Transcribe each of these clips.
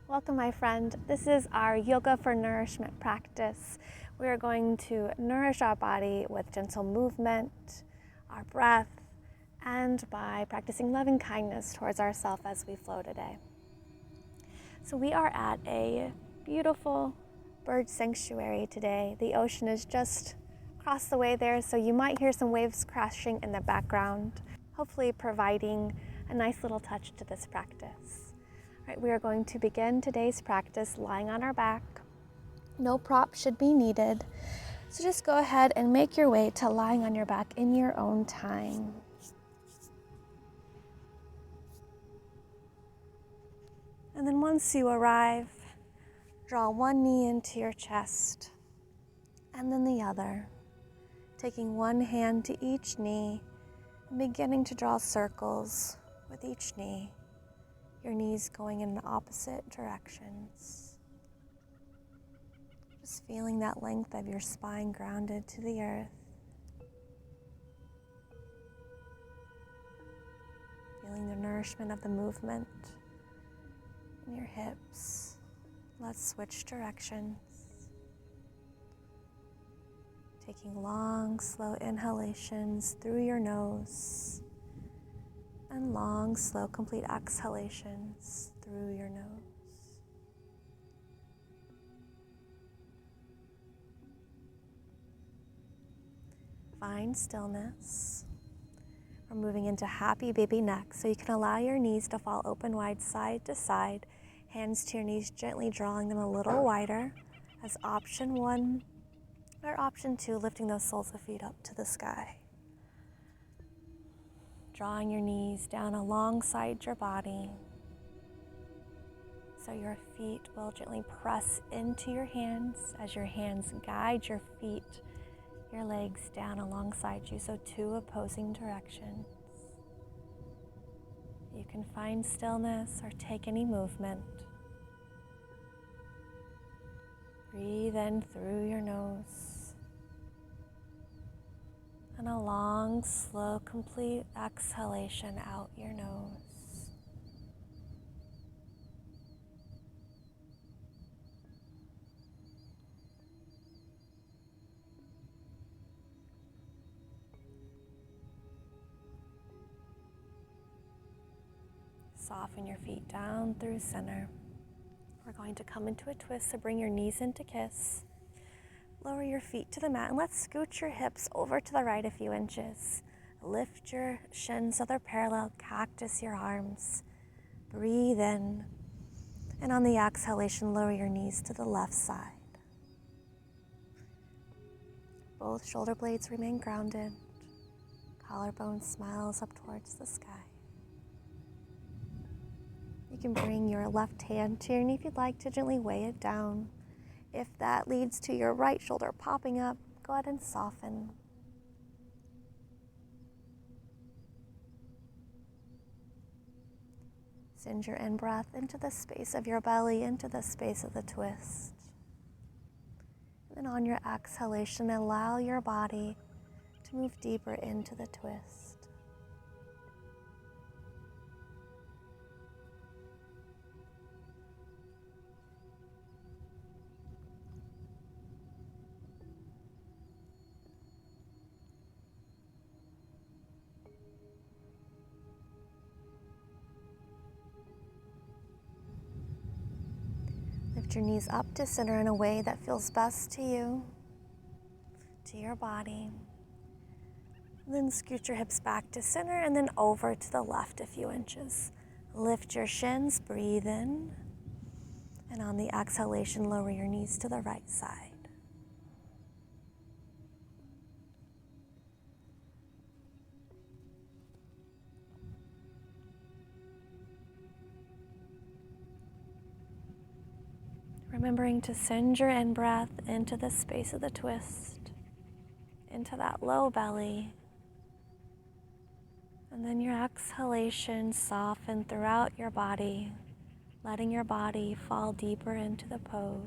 Welcome, my friend. This is our Yoga for Nourishment practice. We are going to nourish our body with gentle movement, our breath, and by practicing loving kindness towards ourselves as we flow today. So we are at a beautiful bird sanctuary today. The ocean is just across the way there, so you might hear some waves crashing in the background, hopefully providing a nice little touch to this practice. We are going to begin today's practice lying on our back. No prop should be needed. So just go ahead and make your way to lying on your back in your own time. And then once you arrive, draw one knee into your chest and then the other, taking one hand to each knee and beginning to draw circles with each knee. Your knees going in opposite directions. Just feeling that length of your spine grounded to the earth. Feeling the nourishment of the movement in your hips. Let's switch directions. Taking long, slow inhalations through your nose. And long, slow, complete exhalations through your nose. Find stillness. We're moving into happy baby neck, so you can allow your knees to fall open wide side to side, hands to your knees, gently drawing them a little wider as option 1, or option 2, lifting those soles of feet up to the sky. Drawing your knees down alongside your body so your feet will gently press into your hands as your hands guide your feet, your legs down alongside you, so 2 opposing directions. You can find stillness or take any movement. Breathe in through your nose. And a long, slow, complete exhalation out your nose. Soften your feet down through center. We're going to come into a twist, so bring your knees into kiss. Lower your feet to the mat and let's scoot your hips over to the right a few inches. Lift your shins so they're parallel, cactus your arms. Breathe in. And on the exhalation, lower your knees to the left side. Both shoulder blades remain grounded. Collarbone smiles up towards the sky. You can bring your left hand to your knee if you'd like to gently weigh it down. If that leads to your right shoulder popping up, go ahead and soften. Send your in-breath into the space of your belly, into the space of the twist. And then on your exhalation, allow your body to move deeper into the twist. Lift your knees up to center in a way that feels best to you, to your body. And then scoot your hips back to center and then over to the left a few inches. Lift your shins, breathe in. And on the exhalation, lower your knees to the right side. Remembering to send your in-breath into the space of the twist, into that low belly. And then your exhalation soften throughout your body, letting your body fall deeper into the pose.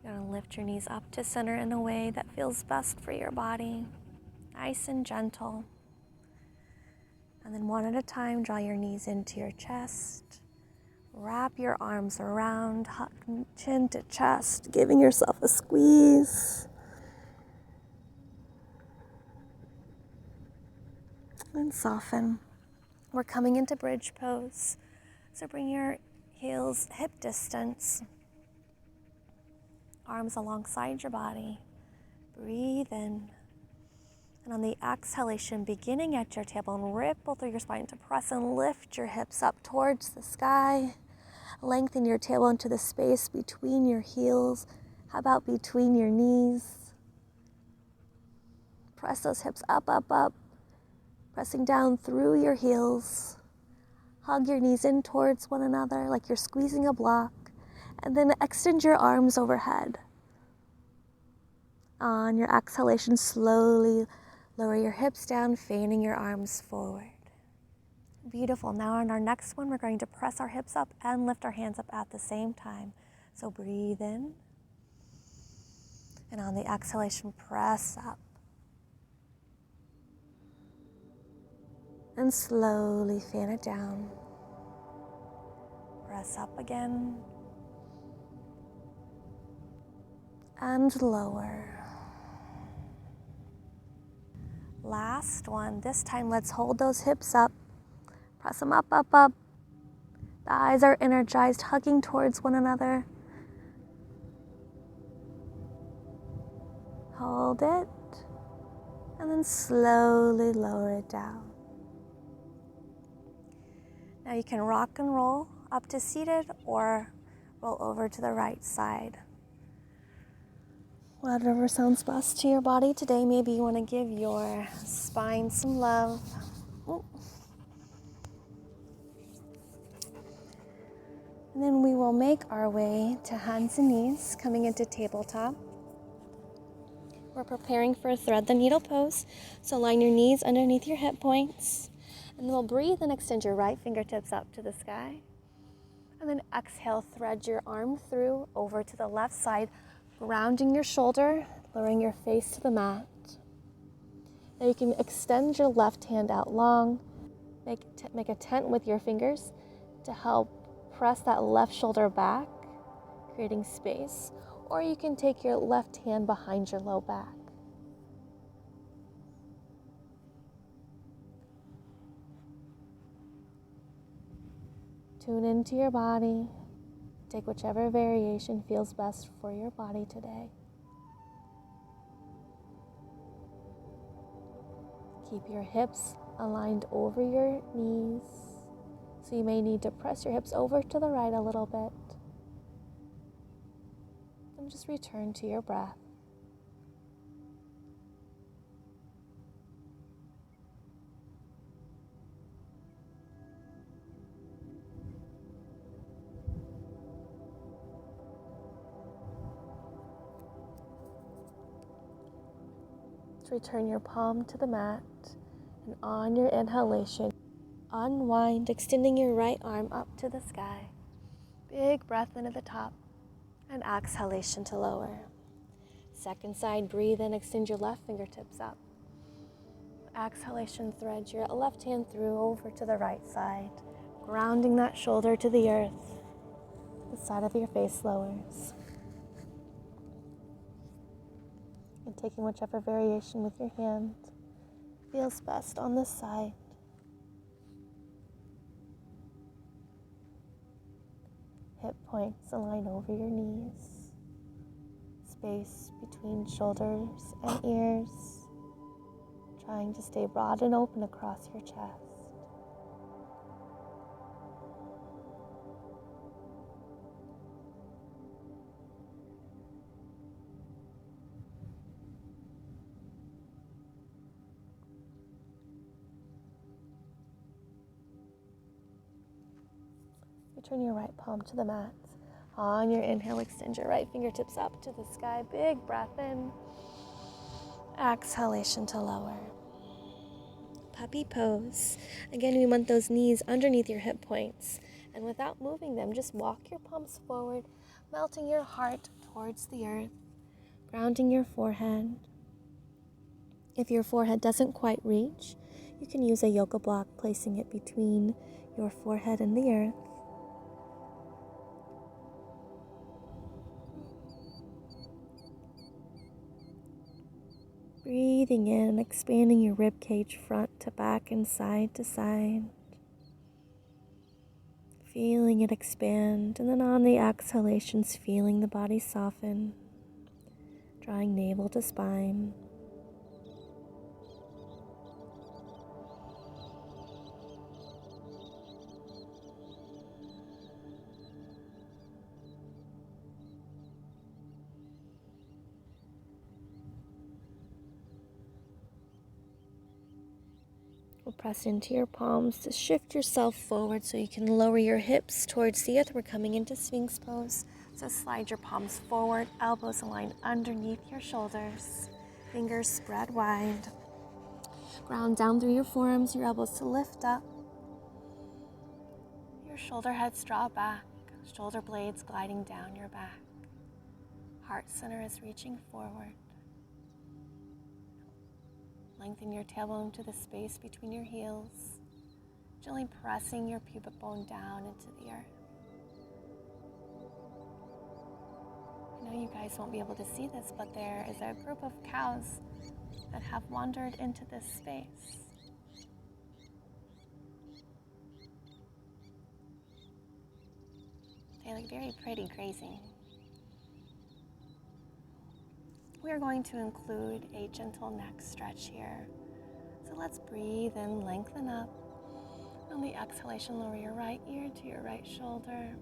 You're going to lift your knees up to center in a way that feels best for your body, nice and gentle. And then one at a time, draw your knees into your chest. Wrap your arms around, chin to chest, giving yourself a squeeze. And soften. We're coming into bridge pose. So bring your heels hip distance. Arms alongside your body. Breathe in. And on the exhalation, beginning at your tailbone, ripple through your spine to press and lift your hips up towards the sky. Lengthen your tailbone to the space between your heels. How about between your knees? Press those hips up, up, up. Pressing down through your heels. Hug your knees in towards one another like you're squeezing a block. And then extend your arms overhead. On your exhalation, slowly lower your hips down, fanning your arms forward. Beautiful. Now on our next one, we're going to press our hips up and lift our hands up at the same time. So breathe in. And on the exhalation, press up. And slowly fan it down. Press up again. And lower. Last one. This time, let's hold those hips up. Press them up, up, up. The eyes are energized, hugging towards one another. Hold it. And then slowly lower it down. Now you can rock and roll up to seated or roll over to the right side. Whatever sounds best to your body today. Maybe you want to give your spine some love. Ooh. And then we will make our way to hands and knees, coming into tabletop. We're preparing for a thread the needle pose. So line your knees underneath your hip points. And then we'll breathe and extend your right fingertips up to the sky. And then exhale, thread your arm through over to the left side, grounding your shoulder, lowering your face to the mat. Now you can extend your left hand out long, make a tent with your fingers to help press that left shoulder back, creating space. Or you can take your left hand behind your low back. Tune into your body. Take whichever variation feels best for your body today. Keep your hips aligned over your knees. So you may need to press your hips over to the right a little bit. And just return to your breath. Return your palm to the mat, and on your inhalation, unwind, extending your right arm up to the sky. Big breath in at the top, and exhalation to lower. Second side, breathe in, extend your left fingertips up. Exhalation, thread your left hand through over to the right side, grounding that shoulder to the earth. The side of your face lowers. And taking whichever variation with your hand feels best on this side. Hip points align over your knees. Space between shoulders and ears. Trying to stay broad and open across your chest. Turn your right palm to the mat. On your inhale, extend your right fingertips up to the sky. Big breath in. Exhalation to lower. Puppy pose. Again, we want those knees underneath your hip points. And without moving them, just walk your palms forward, melting your heart towards the earth, grounding your forehead. If your forehead doesn't quite reach, you can use a yoga block, placing it between your forehead and the earth. Breathing in, expanding your rib cage front to back and side to side. Feeling it expand, and then on the exhalations, feeling the body soften, drawing navel to spine. We'll press into your palms to shift yourself forward so you can lower your hips towards the earth. We're coming into Sphinx pose. So slide your palms forward, elbows align underneath your shoulders, fingers spread wide. Ground down through your forearms, your elbows to lift up. Your shoulder heads draw back, shoulder blades gliding down your back. Heart center is reaching forward. Lengthen your tailbone to the space between your heels, gently pressing your pubic bone down into the earth. I know you guys won't be able to see this, but there is a group of cows that have wandered into this space. They look very pretty grazing. We are going to include a gentle neck stretch here. So let's breathe and lengthen up. On the exhalation, lower your right ear to your right shoulder.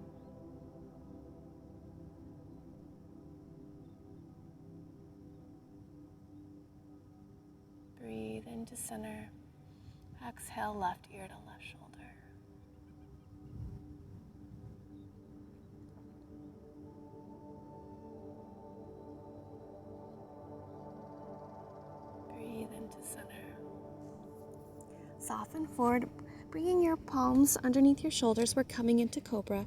Breathe into center. Exhale, left ear to left shoulder. Breathe into center. Soften forward, bringing your palms underneath your shoulders. We're coming into Cobra.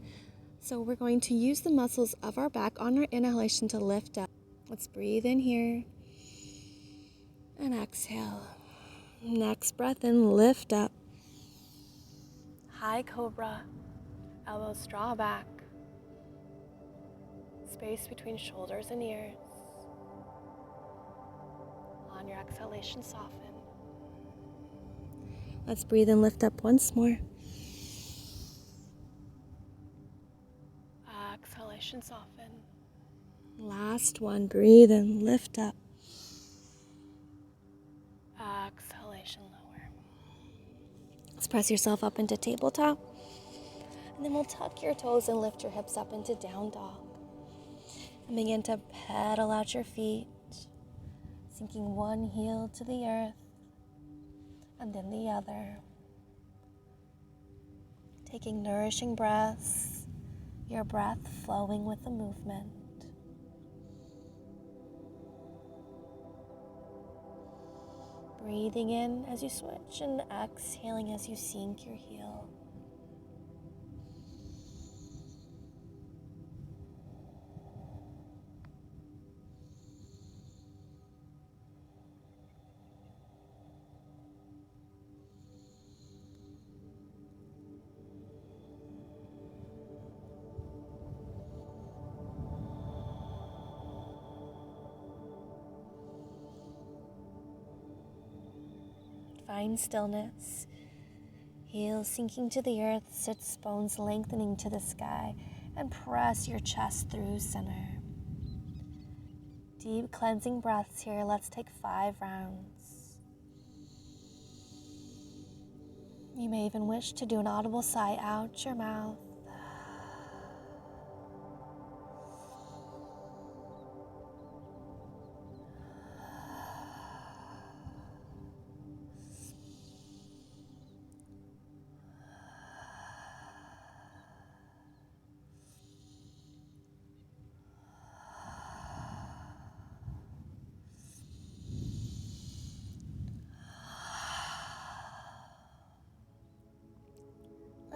So we're going to use the muscles of our back on our inhalation to lift up. Let's breathe in here and exhale. Next breath in, lift up. High Cobra. Elbows draw back. Space between shoulders and ears. On your exhalation, soften. Let's breathe and lift up once more. Exhalation, soften. Last one, breathe and lift up. Exhalation, lower. Let's press yourself up into tabletop. And then we'll tuck your toes and lift your hips up into down dog. And begin to pedal out your feet, sinking one heel to the earth and then the other. Taking nourishing breaths, your breath flowing with the movement. Breathing in as you switch and exhaling as you sink your heel. Find stillness. Heels sinking to the earth, sits bones lengthening to the sky, and press your chest through center. Deep cleansing breaths here. Let's take 5 rounds. You may even wish to do an audible sigh out your mouth.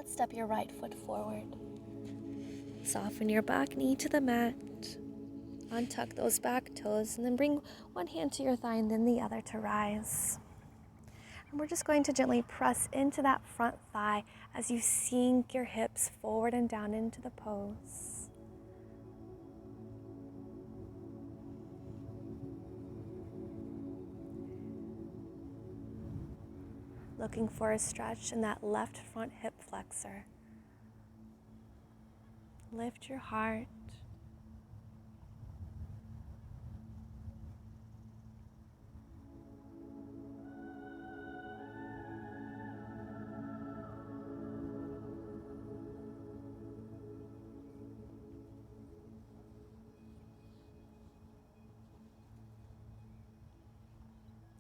Let's step your right foot forward. Soften your back knee to the mat. Untuck those back toes and then bring one hand to your thigh and then the other to rise. And we're just going to gently press into that front thigh as you sink your hips forward and down into the pose. Looking for a stretch in that left front hip flexor. Lift your heart.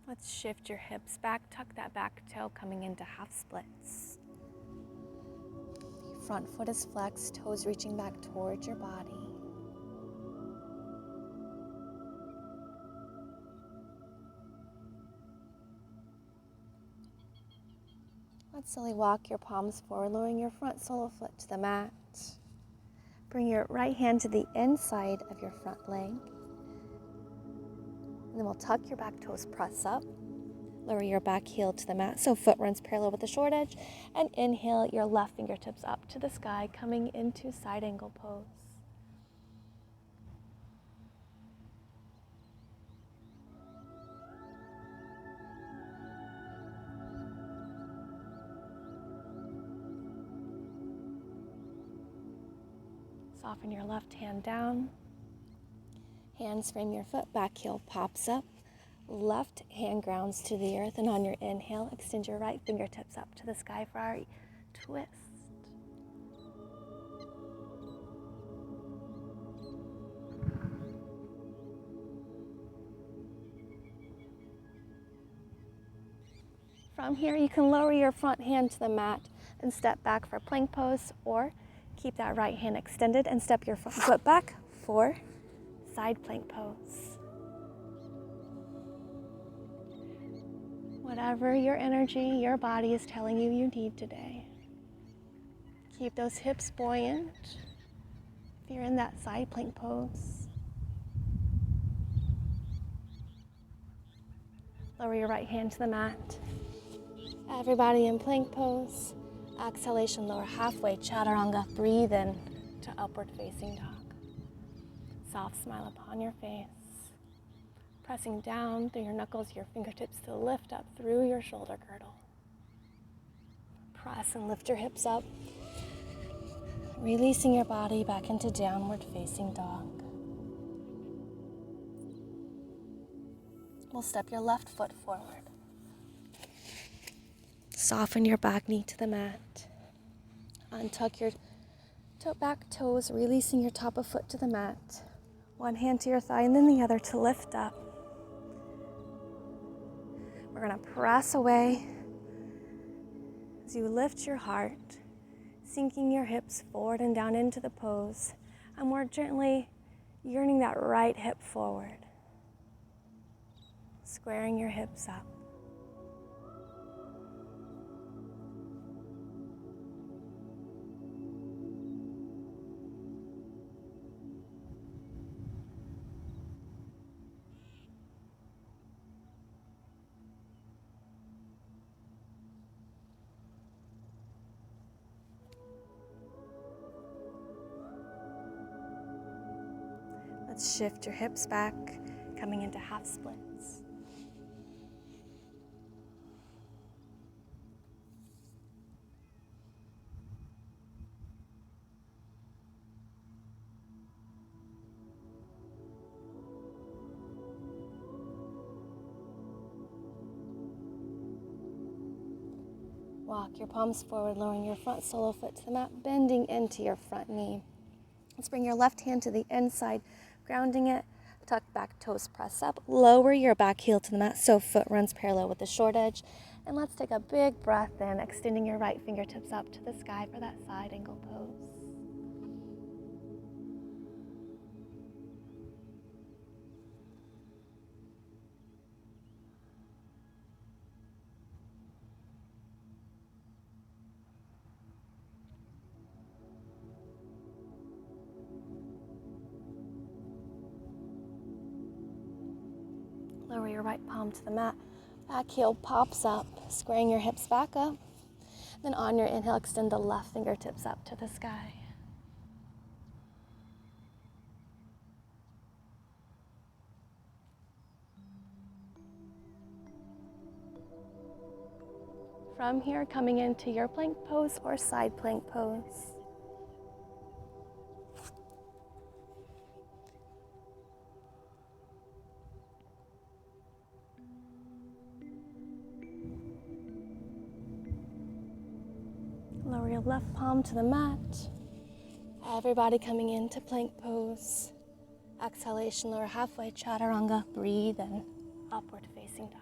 Let's shift your hips back, tuck that back toe coming into half splits. Front foot is flexed, toes reaching back towards your body. Let's slowly walk your palms forward, lowering your front sole foot to the mat. Bring your right hand to the inside of your front leg. And then we'll tuck your back toes, press up. Lower your back heel to the mat so foot runs parallel with the short edge. And inhale your left fingertips up to the sky, coming into side angle pose. Soften your left hand down. Hands frame your foot, back heel pops up. Left hand grounds to the earth, and on your inhale, extend your right fingertips up to the sky for our twist. From here, you can lower your front hand to the mat and step back for plank pose, or keep that right hand extended and step your front foot back for side plank pose. Whatever your energy, your body is telling you you need today. Keep those hips buoyant if you're in that side plank pose. Lower your right hand to the mat. Everybody in plank pose. Exhalation, lower halfway, chaturanga. Breathe in to upward facing dog. Soft smile upon your face. Pressing down through your knuckles, your fingertips to lift up through your shoulder girdle. Press and lift your hips up. Releasing your body back into downward facing dog. We'll step your left foot forward. Soften your back knee to the mat. Untuck your back toes, releasing your top of foot to the mat. One hand to your thigh and then the other to lift up. We're going to press away as you lift your heart, sinking your hips forward and down into the pose. And we're gently yearning that right hip forward, squaring your hips up. Let's shift your hips back, coming into half splits. Walk your palms forward, lowering your front sole foot to the mat, bending into your front knee. Let's bring your left hand to the inside, grounding it. Tuck back toes, press up. Lower your back heel to the mat so foot runs parallel with the short edge. And let's take a big breath in, extending your right fingertips up to the sky for that side angle pose. Lower your right palm to the mat. Back heel pops up, squaring your hips back up. Then on your inhale, extend the left fingertips up to the sky. From here, coming into your plank pose or side plank pose. Lower your left palm to the mat. Everybody coming into plank pose. Exhalation, lower halfway, chaturanga. Breathe in, upward facing dog.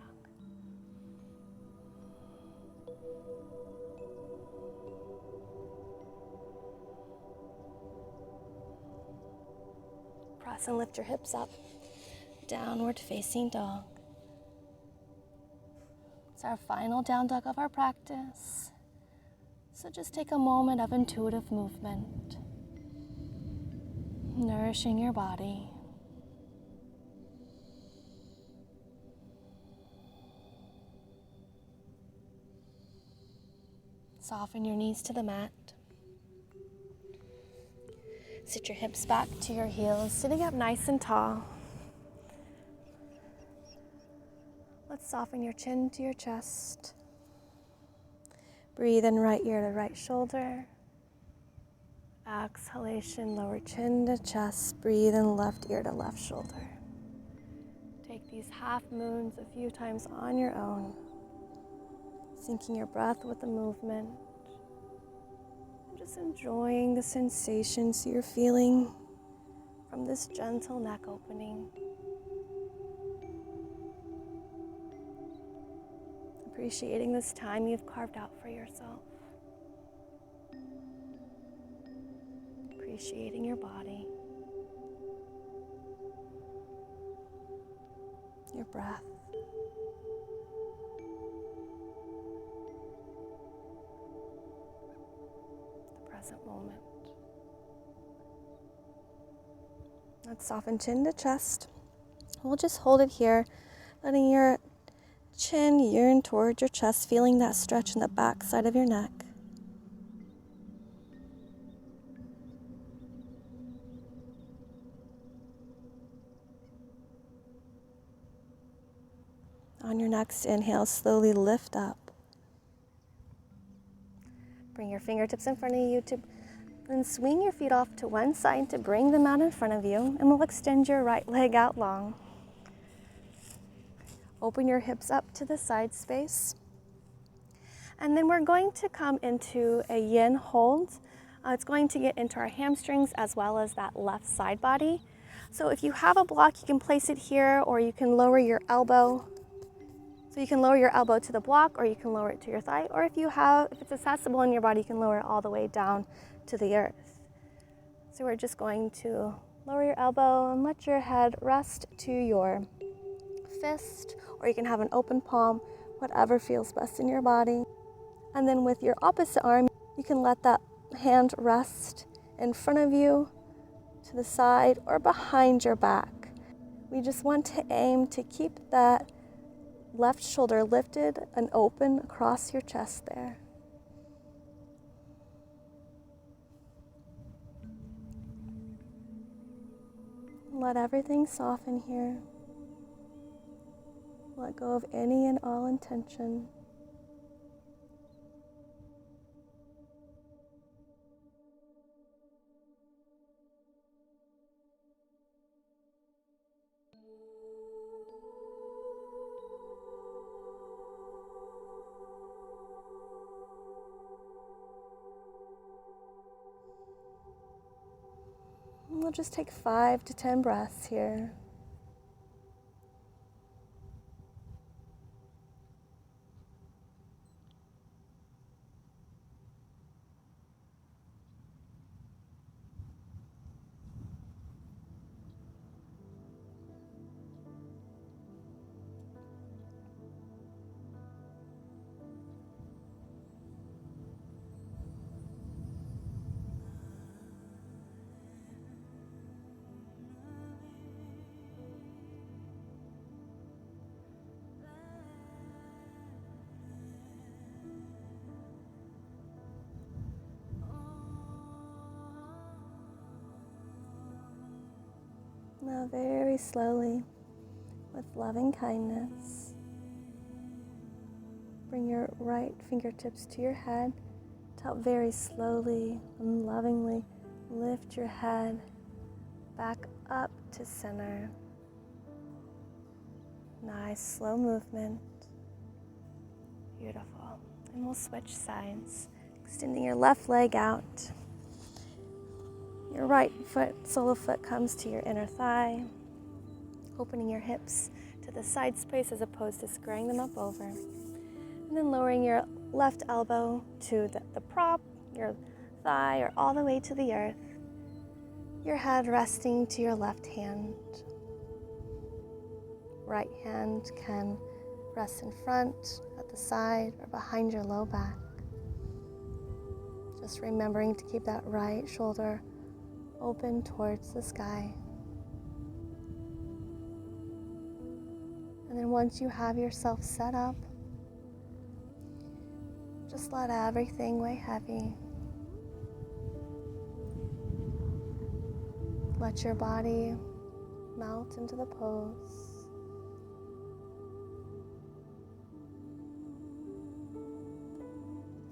Press and lift your hips up, downward facing dog. It's our final down dog of our practice. So just take a moment of intuitive movement, nourishing your body. Soften your knees to the mat. Sit your hips back to your heels, sitting up nice and tall. Let's soften your chin to your chest. Breathe in, right ear to right shoulder. Exhalation, lower chin to chest. Breathe in, left ear to left shoulder. Take these half moons a few times on your own, syncing your breath with the movement. Just enjoying the sensations you're feeling from this gentle neck opening. Appreciating this time you've carved out for yourself. Appreciating your body, your breath. The present moment. Let's soften chin to chest. We'll just hold it here, letting your chin yearn towards your chest, feeling that stretch in the back side of your neck. On your next inhale, slowly lift up. Bring your fingertips in front of you then swing your feet off to one side to bring them out in front of you, and we'll extend your right leg out long. Open your hips up to the side space. And then we're going to come into a yin hold. It's going to get into our hamstrings as well as that left side body. So if you have a block, you can place it here, or you can lower your elbow. So you can lower your elbow to the block, or you can lower it to your thigh, or if it's accessible in your body, you can lower it all the way down to the earth. So we're just going to lower your elbow and let your head rest to your fist, or you can have an open palm, whatever feels best in your body. And then with your opposite arm, you can let that hand rest in front of you, to the side, or behind your back. We just want to aim to keep that left shoulder lifted and open across your chest there. Let everything soften here. Let go of any and all intention. We'll just take 5 to 10 breaths here. Now very slowly, with loving kindness, bring your right fingertips to your head. To very slowly and lovingly lift your head back up to center. Nice slow movement. Beautiful. And we'll switch sides. Extending your left leg out. Your right foot, sole of foot, comes to your inner thigh. Opening your hips to the side space as opposed to squaring them up over. And then lowering your left elbow to the prop, your thigh, or all the way to the earth. Your head resting to your left hand. Right hand can rest in front, at the side, or behind your low back. Just remembering to keep that right shoulder open towards the sky. And then once you have yourself set up, just let everything weigh heavy. Let your body melt into the pose.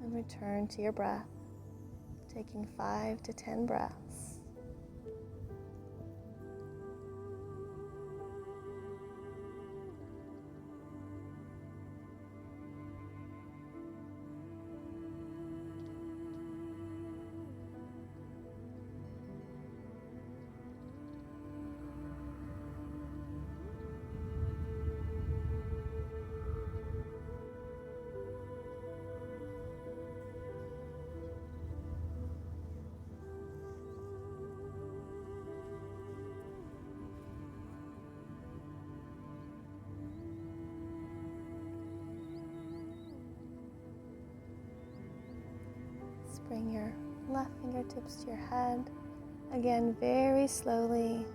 And return to your breath, taking 5 to 10 breaths. Bring your left fingertips to your head. Again, very slowly,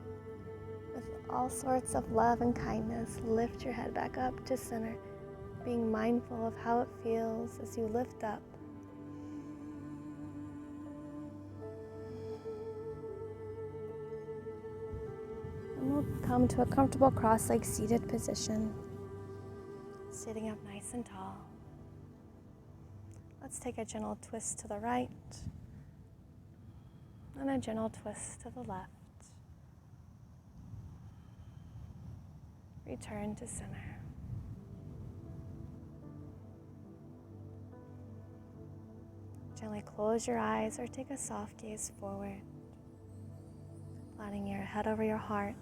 with all sorts of love and kindness, lift your head back up to center, being mindful of how it feels as you lift up. And we'll come to a comfortable cross-legged seated position, sitting up nice and tall. Let's take a gentle twist to the right and a gentle twist to the left. Return to center. Gently close your eyes or take a soft gaze forward, letting your head over your heart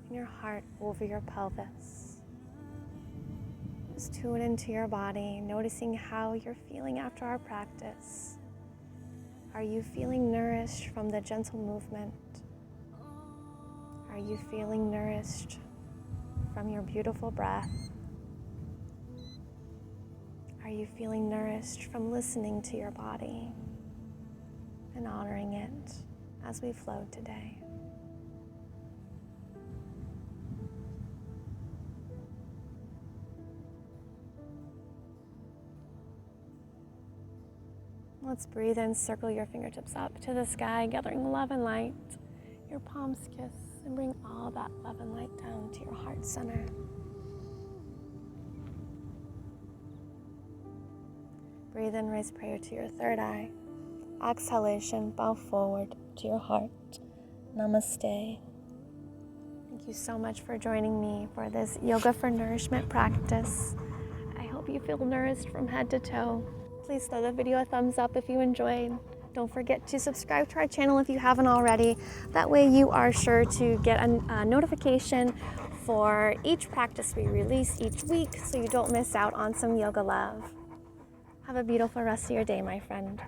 and your heart over your pelvis. Just tune into your body, noticing how you're feeling after our practice. Are you feeling nourished from the gentle movement? Are you feeling nourished from your beautiful breath? Are you feeling nourished from listening to your body and honoring it as we flow today? Let's breathe in, circle your fingertips up to the sky, gathering love and light. Your palms kiss and bring all that love and light down to your heart center. Breathe in, raise prayer to your third eye. Exhalation, bow forward to your heart. Namaste. Thank you so much for joining me for this Yoga for Nourishment practice. I hope you feel nourished from head to toe. Please throw the video a thumbs up if you enjoyed. Don't forget to subscribe to our channel if you haven't already. That way you are sure to get a notification for each practice we release each week so you don't miss out on some yoga love. Have a beautiful rest of your day, my friend.